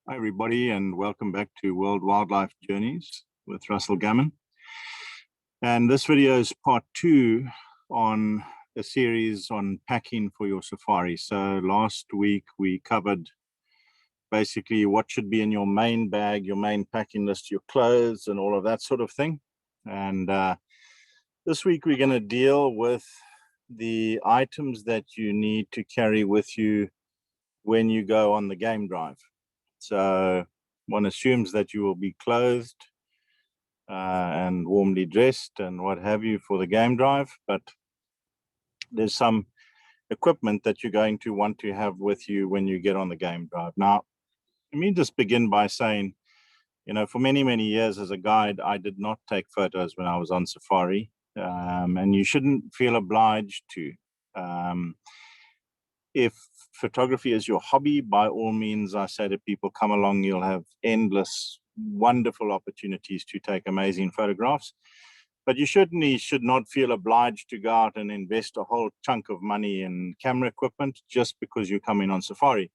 Hi, everybody, and welcome back to World Wildlife Journeys with Russell Gammon. And this video is part 2 on a series on packing for your safari. So last week we covered basically what should be in your main bag, your main packing list, your clothes, and all of that sort of thing. And this week we're going to deal with the items that you need to carry with you when you go on the game drive. So one assumes that you will be clothed and warmly dressed and what have you for the game drive, but there's some equipment that you're going to want to have with you when you get on the game drive. Now, let me just begin by saying, for many, many years as a guide, I did not take photos when I was on safari, and you shouldn't feel obliged to. If photography is your hobby, by all means, I say to people, come along, you'll have endless, wonderful opportunities to take amazing photographs. But you should not feel obliged to go out and invest a whole chunk of money in camera equipment just because you're coming on safari.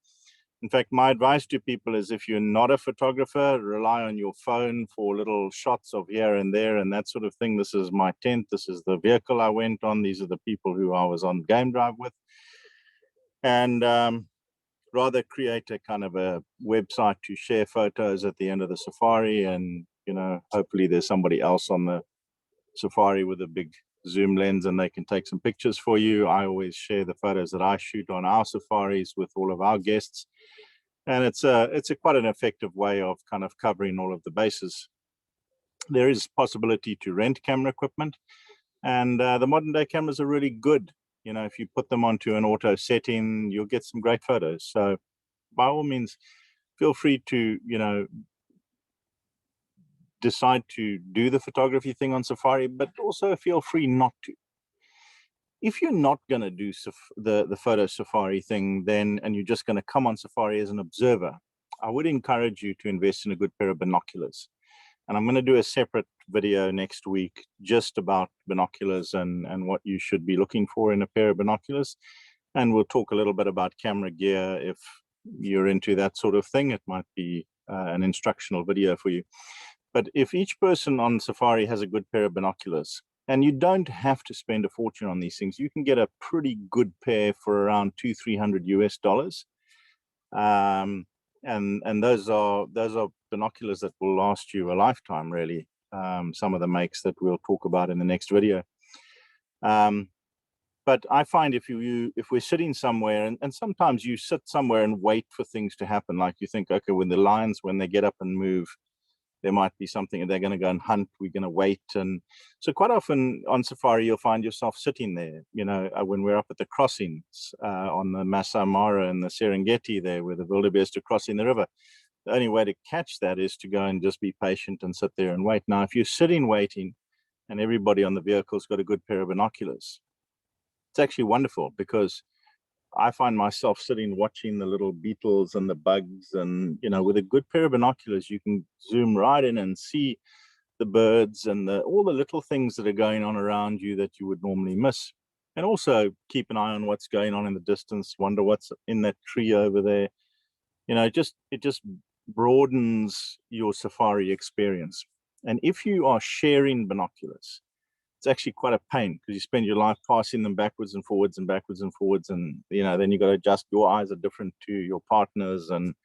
In fact, my advice to people is if you're not a photographer, rely on your phone for little shots of here and there and that sort of thing. This is my tent. This is the vehicle I went on. These are the people who I was on game drive with. And rather create a kind of a website to share photos at the end of the safari. And, hopefully there's somebody else on the safari with a big zoom lens and they can take some pictures for you. I always share the photos that I shoot on our safaris with all of our guests. And it's quite an effective way of kind of covering all of the bases. There is possibility to rent camera equipment, and the modern day cameras are really good. If you put them onto an auto setting, you'll get some great photos. So by all means, feel free to, decide to do the photography thing on safari, but also feel free not to. If you're not going to do the photo safari thing then, and you're just going to come on safari as an observer, I would encourage you to invest in a good pair of binoculars. And I'm going to do a separate video next week just about binoculars and what you should be looking for in a pair of binoculars. And we'll talk a little bit about camera gear. If you're into that sort of thing, it might be an instructional video for you. But if each person on safari has a good pair of binoculars, and you don't have to spend a fortune on these things, you can get a pretty good pair for around $200-300 US. And those are binoculars that will last you a lifetime, really. Some of the makes that we'll talk about in the next video. But I find if we're sitting somewhere, and sometimes you sit somewhere and wait for things to happen, like you think, okay, when the lions, when they get up and move, there might be something, and they're going to go and hunt, we're going to wait. And so quite often on safari, you'll find yourself sitting there, when we're up at the crossings on the Masai Mara and the Serengeti there, where the wildebeest are crossing the river. The only way to catch that is to go and just be patient and sit there and wait. Now, if you're sitting waiting and everybody on the vehicle's got a good pair of binoculars, it's actually wonderful, because I find myself sitting watching the little beetles and the bugs, and with a good pair of binoculars you can zoom right in and see the birds and all the little things that are going on around you that you would normally miss. And also keep an eye on what's going on in the distance, wonder what's in that tree over there. It just broadens your safari experience. And if you are sharing binoculars, it's actually quite a pain, because you spend your life passing them backwards and forwards and backwards and forwards, and then you got to adjust. Your eyes are different to your partners, and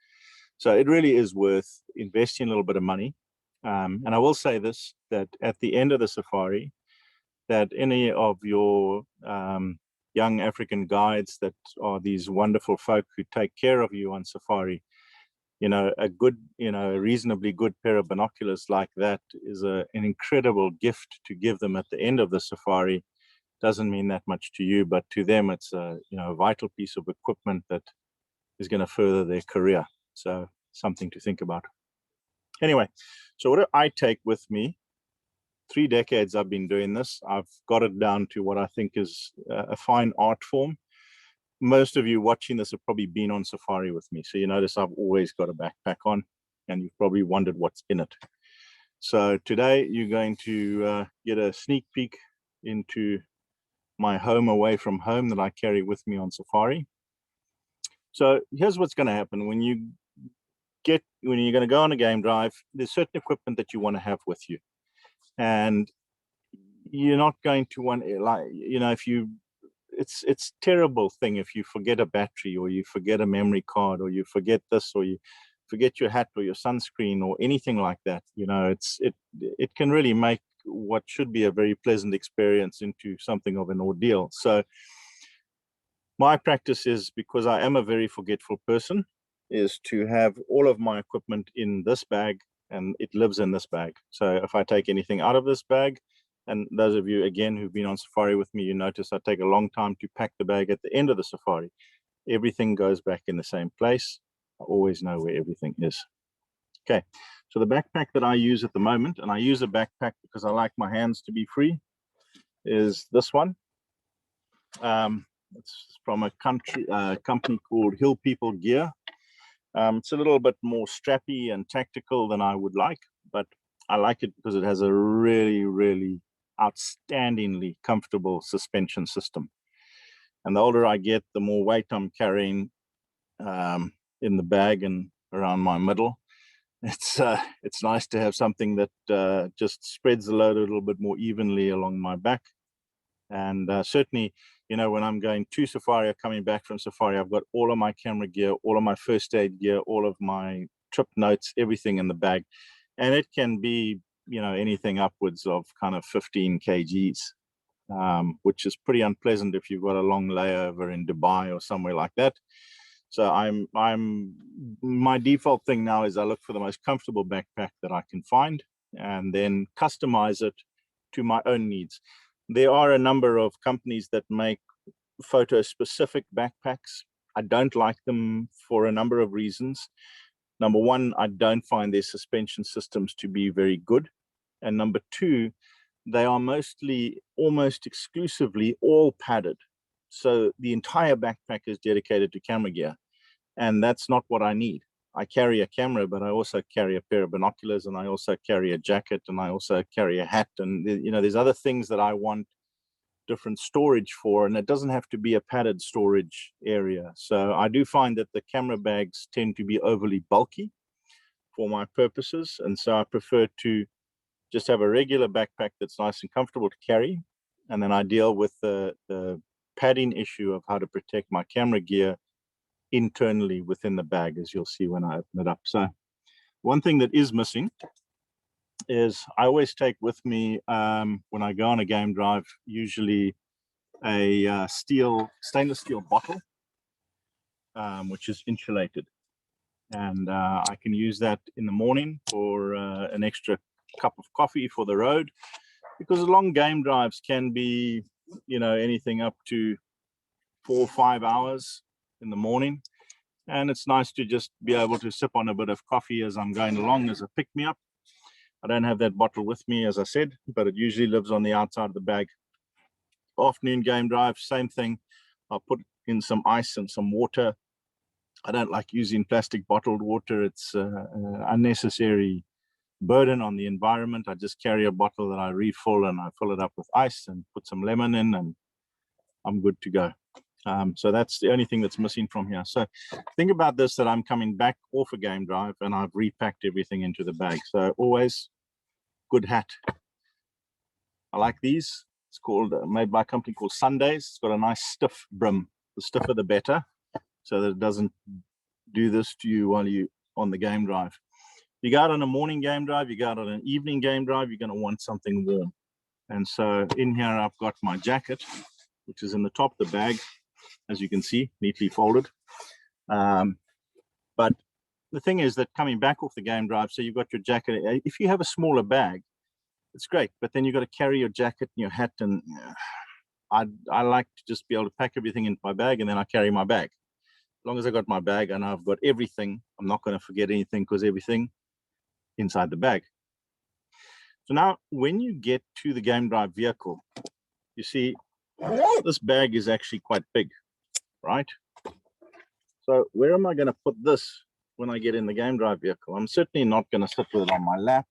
so it really is worth investing a little bit of money. And I will say this, that at the end of the safari, that any of your young African guides that are these wonderful folk who take care of you on safari, a good, a reasonably good pair of binoculars like that is an incredible gift to give them at the end of the safari. Doesn't mean that much to you, but to them, it's a vital piece of equipment that is going to further their career. So something to think about. Anyway, so what do I take with me? 3 decades I've been doing this. I've got it down to what I think is a fine art form. Most of you watching this have probably been on safari with me. So you notice I've always got a backpack on, and you've probably wondered what's in it. So today you're going to get a sneak peek into my home away from home that I carry with me on safari. So here's what's going to happen when you when you're going to go on a game drive, there's certain equipment that you want to have with you, and you're not going to want, like, you know, if you, it's terrible thing if you forget a battery, or you forget a memory card, or you forget this, or you forget your hat or your sunscreen or anything like that. You know, it can really make what should be a very pleasant experience into something of an ordeal. So my practice is, because I am a very forgetful person, is to have all of my equipment in this bag, and it lives in this bag. So if I take anything out of this bag, and those of you, again, who've been on safari with me, you notice I take a long time to pack the bag at the end of the safari. Everything goes back in the same place. I always know where everything is. Okay, so the backpack that I use at the moment, and I use a backpack because I like my hands to be free, is this one. It's from a company called Hill People Gear. It's a little bit more strappy and tactical than I would like, but I like it because it has a really, really outstandingly comfortable suspension system. And the older I get, the more weight I'm carrying in the bag and around my middle. It's nice to have something that just spreads the load a little bit more evenly along my back. And certainly, you know, when I'm going to safari or coming back from safari, I've got all of my camera gear, all of my first aid gear, all of my trip notes, everything in the bag. And it can be, you know, anything upwards of kind of 15 kgs, which is pretty unpleasant if you've got a long layover in Dubai or somewhere like that. So my default thing now is I look for the most comfortable backpack that I can find, and then customize it to my own needs. There are a number of companies that make photo specific backpacks. I don't like them for a number of reasons. Number one, I don't find their suspension systems to be very good. And number two, they are mostly, almost exclusively, all padded. So the entire backpack is dedicated to camera gear. And that's not what I need. I carry a camera, but I also carry a pair of binoculars, and I also carry a jacket, and I also carry a hat. And, you know, there's other things that I want different storage for, and it doesn't have to be a padded storage area. So I do find that the camera bags tend to be overly bulky for my purposes, and so I prefer to just have a regular backpack that's nice and comfortable to carry, and then I deal with the padding issue of how to protect my camera gear internally within the bag, as you'll see when I open it up. So one thing that is missing is I always take with me, when I go on a game drive, usually a stainless steel bottle, which is insulated. And I can use that in the morning for an extra cup of coffee for the road, because long game drives can be, you know, anything up to 4 or 5 hours in the morning. And it's nice to just be able to sip on a bit of coffee as I'm going along as a pick-me-up. I don't have that bottle with me, as I said, but it usually lives on the outside of the bag. Afternoon game drive, same thing. I'll put in some ice and some water. I don't like using plastic bottled water. It's an unnecessary burden on the environment. I just carry a bottle that I refill, and I fill it up with ice and put some lemon in, and I'm good to go. So that's the only thing that's missing from here. So think about this, that I'm coming back off a game drive and I've repacked everything into the bag. So always good hat. I like these. It's called, made by a company called Sundays. It's got a nice stiff brim. The stiffer the better, so that it doesn't do this to you while you're on the game drive. You go out on a morning game drive, you go out on an evening game drive, you're going to want something warm. And so in here I've got my jacket, which is in the top of the bag, as you can see, neatly folded. But the thing is that coming back off the game drive, so you've got your jacket. If you have a smaller bag, it's great, but then you've got to carry your jacket and your hat, and I like to just be able to pack everything in my bag, and then I carry my bag. As long as I got my bag and I've got everything, I'm not going to forget anything, because everything inside the bag. So now when you get to the game drive vehicle, you see this bag is actually quite big, right? So where am I going to put this when I get in the game drive vehicle? I'm certainly not going to sit with it on my lap.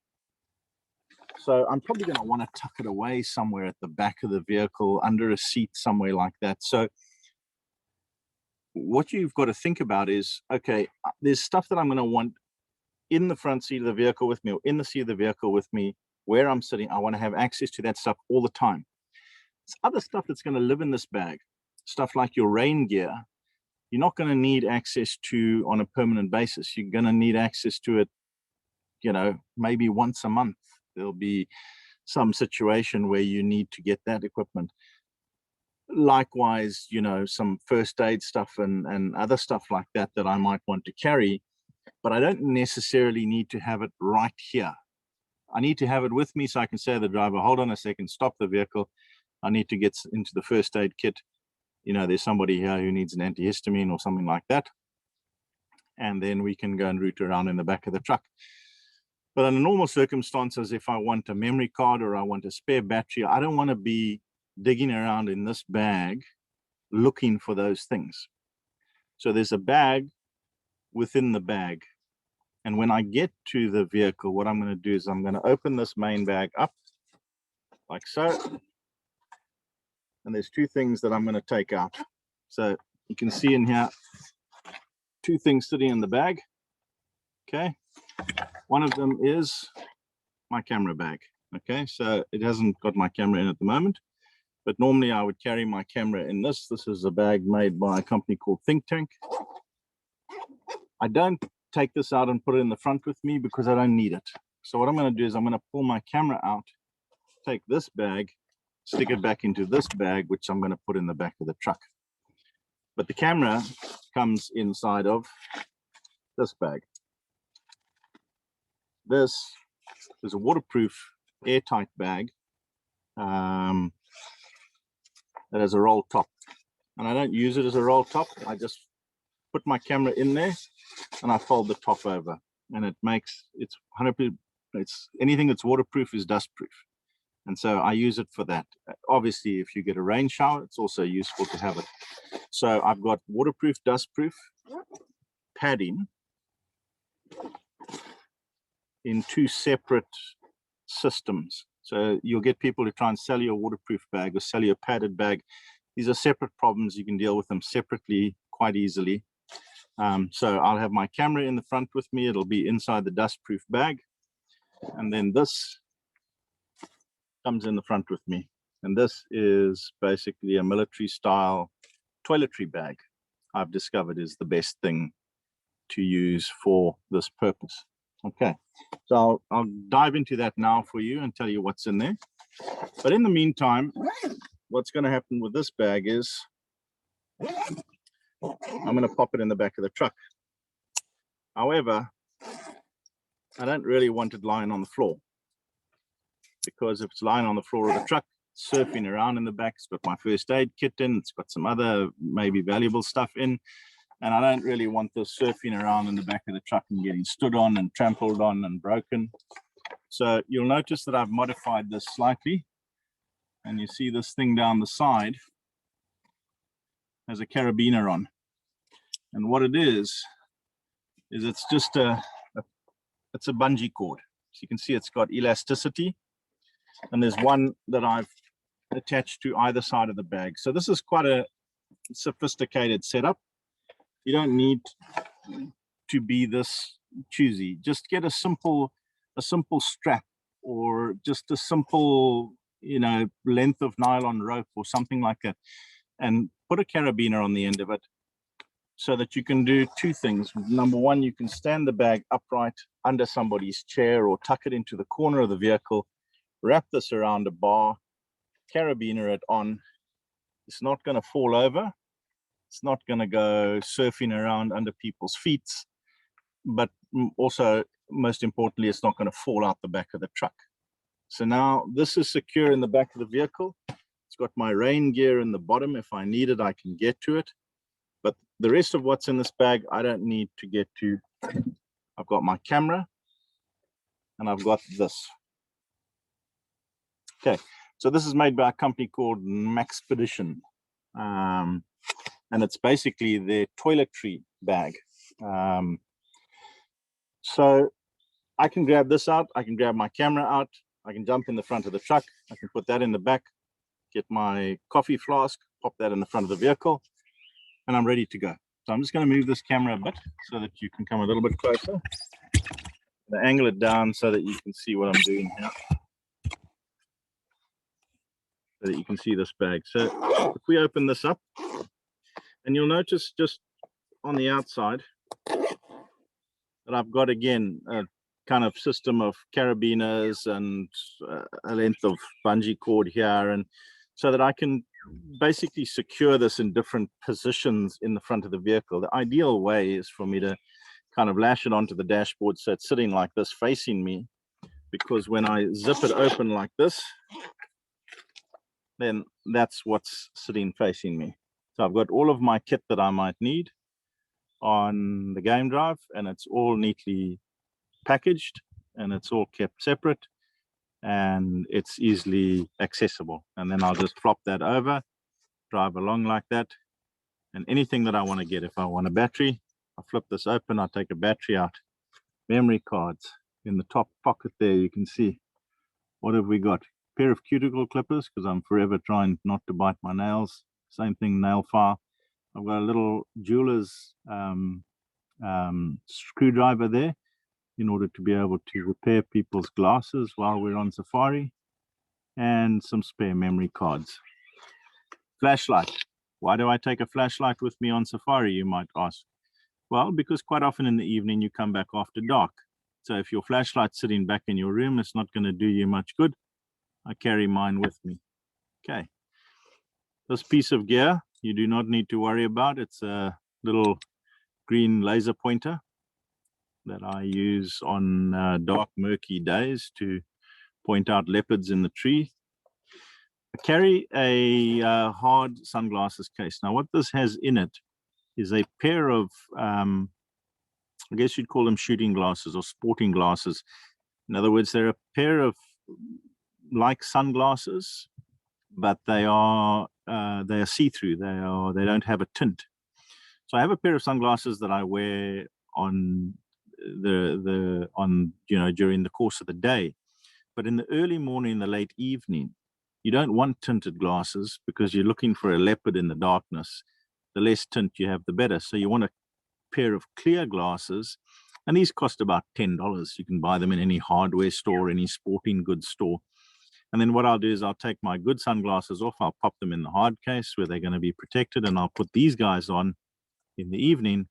So I'm probably going to want to tuck it away somewhere at the back of the vehicle, under a seat, somewhere like that. So what you've got to think about is, okay, there's stuff that I'm going to want in the front seat of the vehicle with me or in the seat of the vehicle with me, where I'm sitting, I want to have access to that stuff all the time. It's other stuff that's going to live in this bag, stuff like your rain gear. You're not going to need access to on a permanent basis. You're going to need access to it, you know, maybe once a month. There'll be some situation where you need to get that equipment. Likewise, you know, some first aid stuff and other stuff like that that I might want to carry, but I don't necessarily need to have it right here. I need to have it with me so I can say to the driver, hold on a second, stop the vehicle. I need to get into the first aid kit. You know, there's somebody here who needs an antihistamine or something like that. And then we can go and route around in the back of the truck. But under normal circumstances, if I want a memory card or I want a spare battery, I don't want to be digging around in this bag looking for those things. So there's a bag within the bag. And when I get to the vehicle, what I'm going to do is I'm going to open this main bag up like so. And there's two things that I'm going to take out. So you can see in here, two things sitting in the bag. Okay. One of them is my camera bag. Okay. So it hasn't got my camera in at the moment. But normally I would carry my camera in this. This is a bag made by a company called Think Tank. I don't take this out and put it in the front with me because I don't need it. So what I'm going to do is I'm going to pull my camera out, take this bag, stick it back into this bag, which I'm going to put in the back of the truck. But the camera comes inside of this bag. This is a waterproof, airtight bag. That has a roll top, and I don't use it as a roll top. I just put my camera in there and I fold the top over, and it makes it's 100%. It's anything that's waterproof is dustproof, and so I use it for that. Obviously, if you get a rain shower, it's also useful to have it. So I've got waterproof, dustproof padding in two separate systems. So you'll get people to try and sell you a waterproof bag or sell you a padded bag. These are separate problems. You can deal with them separately quite easily. So I'll have my camera in the front with me. It'll be inside the dustproof bag. And then this comes in the front with me. And this is basically a military style toiletry bag. I've discovered is the best thing to use for this purpose. Okay, so I'll dive into that now for you and tell you what's in there. But in the meantime, what's going to happen with this bag is I'm going to pop it in the back of the truck. However, I don't really want it lying on the floor, because if it's lying on the floor of the truck, surfing around in the back, it's got my first aid kit in, it's got some other maybe valuable stuff in. And I don't really want this surfing around in the back of the truck and getting stood on and trampled on and broken. So you'll notice that I've modified this slightly. And you see this thing down the side has a carabiner on. And what it is it's just it's a bungee cord. So you can see it's got elasticity. And there's one that I've attached to either side of the bag. So this is quite a sophisticated setup. You don't need to be this choosy. Just get a simple strap, or just a simple, you know, length of nylon rope or something like that, and put a carabiner on the end of it so that you can do two things. Number one, you can stand the bag upright under somebody's chair or tuck it into the corner of the vehicle, wrap this around a bar, carabiner it on. It's not going to fall over. It's not going to go surfing around under people's feet, but also, most importantly, it's not going to fall out the back of the truck. So now this is secure in the back of the vehicle. It's got my rain gear in the bottom. If I need it, I can get to it. But the rest of what's in this bag, I don't need to get to. I've got my camera and I've got this. Okay, so this is made by a company called Maxpedition. And it's basically their toiletry bag. So I can grab this out, I can grab my camera out, I can jump in the front of the truck, I can put that in the back, get my coffee flask, pop that in the front of the vehicle, and I'm ready to go. So I'm just going to move this camera a bit so that you can come a little bit closer. I'm gonna angle it down so that you can see what I'm doing here. So that you can see this bag. So if we open this up, and you'll notice just on the outside that I've got, again, a kind of system of carabiners and a length of bungee cord here, and so that I can basically secure this in different positions in the front of the vehicle. The ideal way is for me to kind of lash it onto the dashboard so it's sitting like this facing me, because when I zip it open like this, then that's what's sitting facing me. So I've got all of my kit that I might need on the game drive, and it's all neatly packaged and it's all kept separate and it's easily accessible. And then I'll just flop that over, drive along like that, and anything that I want to get, if I want a battery, I'll flip this open, I'll take a battery out. Memory cards in the top pocket there, you can see. What have we got? A pair of cuticle clippers, because I'm forever trying not to bite my nails. Same thing, nail file. I've got a little jeweler's screwdriver there in order to be able to repair people's glasses while we're on safari, and some spare memory cards. Flashlight. Why do I take a flashlight with me on safari, you might ask? Well, because quite often in the evening you come back after dark. So if your flashlight's sitting back in your room, it's not going to do you much good. I carry mine with me. Okay. This piece of gear you do not need to worry about. It's a little green laser pointer that I use on dark, murky days to point out leopards in the tree. I carry a hard sunglasses case. Now, what this has in it is a pair of, I guess you'd call them shooting glasses or sporting glasses. In other words, they're a pair of like sunglasses, but they are see-through. They don't have a tint. So I have a pair of sunglasses that I wear on during the course of the day, but in the early morning, the late evening, you don't want tinted glasses because you're looking for a leopard in the darkness. The less tint you have, the better. So you want a pair of clear glasses, and these cost about $10. You can buy them in any hardware store, any sporting goods store. And then what I'll do is I'll take my good sunglasses off, I'll pop them in the hard case where they're going to be protected, and I'll put these guys on in the evening,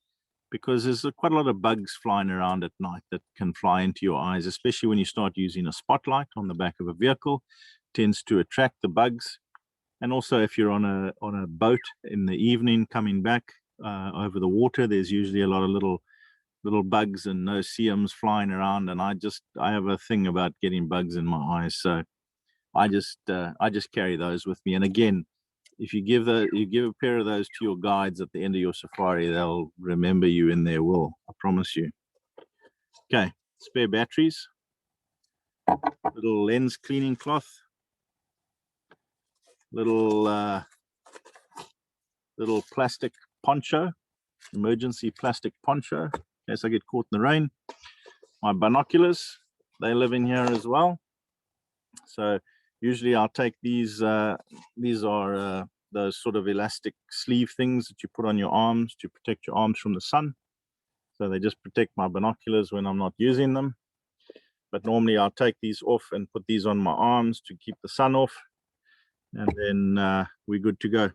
because there's quite a lot of bugs flying around at night that can fly into your eyes, especially when you start using a spotlight on the back of a vehicle. It tends to attract the bugs. And also if you're on a boat in the evening coming back over the water, there's usually a lot of little bugs and no-see-ums flying around, and I have a thing about getting bugs in my eyes, so I just carry those with me. And again, if you give a pair of those to your guides at the end of your safari, they'll remember you in their will, I promise you. Okay, spare batteries, little lens cleaning cloth, little plastic poncho, emergency plastic poncho in case I get caught in the rain. My binoculars, they live in here as well. So usually I'll take these are those sort of elastic sleeve things that you put on your arms to protect your arms from the sun. So they just protect my binoculars when I'm not using them. But normally I'll take these off and put these on my arms to keep the sun off, and then we're good to go.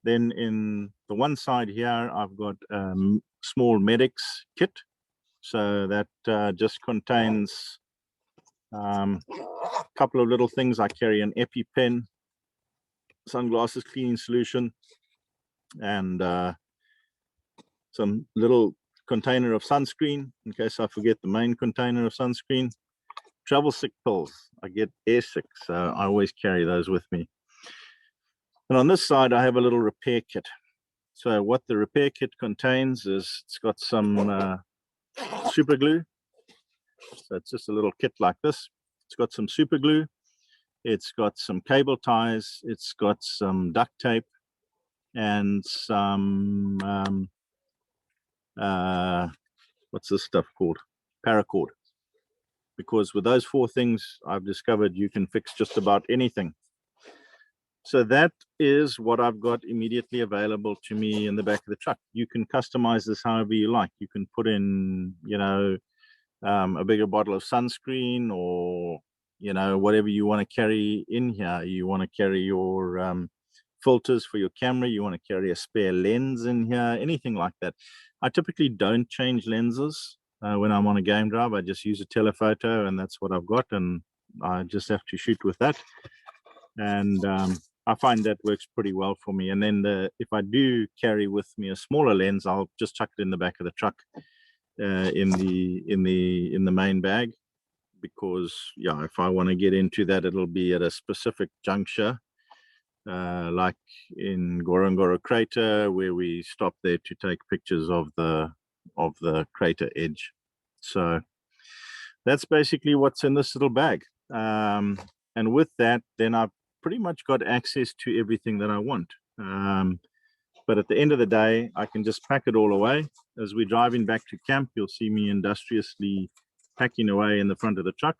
Then in the one side here, I've got a small medics kit. So that just contains a couple of little things. I carry an EpiPen, sunglasses cleaning solution, and some little container of sunscreen in case I forget the main container of sunscreen. Travel sick pills. I get air sick, so I always carry those with me. And on this side, I have a little repair kit. So what the repair kit contains is it's got some super glue. So it's just a little kit like this. It's got some super glue. It's got some cable ties. It's got some duct tape and some what's this stuff called? Paracord. Because with those four things, I've discovered you can fix just about anything. So that is what I've got immediately available to me in the back of the truck. You can customize this however you like. You can put in, a bigger bottle of sunscreen, or whatever you want to carry in here. You want to carry your filters for your camera, you want to carry a spare lens in here, anything like that. I typically don't change lenses when I'm on a game drive. I just use a telephoto, and that's what I've got, and I just have to shoot with that. And I find that works pretty well for me. And then if I do carry with me a smaller lens, I'll just chuck it in the back of the truck in the main bag, because yeah, if I want to get into that, it'll be at a specific juncture, like in Ngorongoro crater, where we stop there to take pictures of the crater edge. So that's basically what's in this little bag. And with that, then I've pretty much got access to everything that I want. But at the end of the day, I can just pack it all away. As we're driving back to camp, you'll see me industriously packing away in the front of the truck,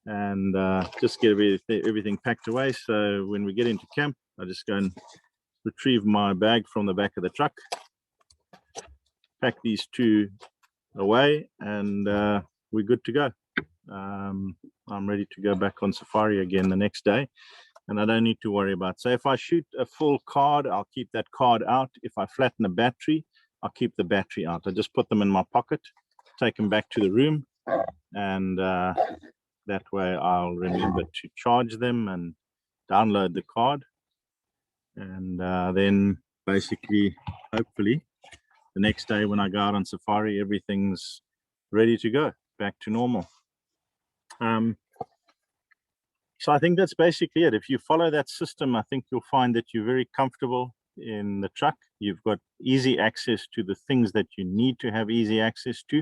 and just get everything packed away. So when we get into camp, I just go and retrieve my bag from the back of the truck, pack these two away, and we're good to go. I'm ready to go back on safari again the next day, and I don't need to worry about. So if I shoot a full card, I'll keep that card out. If I flatten the battery, I'll keep the battery out. I just put them in my pocket, take them back to the room, and that way I'll remember to charge them and download the card. And then basically, hopefully, the next day when I go out on safari, everything's ready to go, back to normal. So I think that's basically it. If you follow that system, I think you'll find that you're very comfortable in the truck. You've got easy access to the things that you need to have easy access to.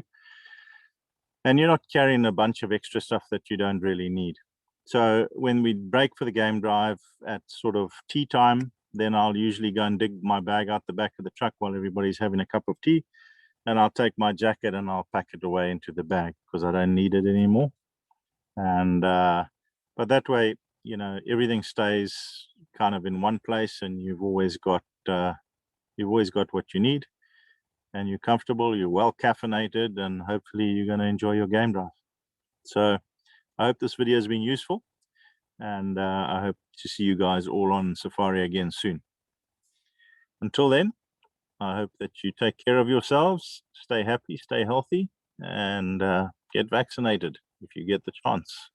And you're not carrying a bunch of extra stuff that you don't really need. So when we break for the game drive at sort of tea time, then I'll usually go and dig my bag out the back of the truck while everybody's having a cup of tea. And I'll take my jacket and I'll pack it away into the bag because I don't need it anymore. And but that way, everything stays kind of in one place, and you've always got what you need, and you're comfortable, you're well caffeinated, and hopefully you're going to enjoy your game drive. So I hope this video has been useful, and I hope to see you guys all on safari again soon. Until then, I hope that you take care of yourselves, stay happy, stay healthy, and get vaccinated if you get the chance.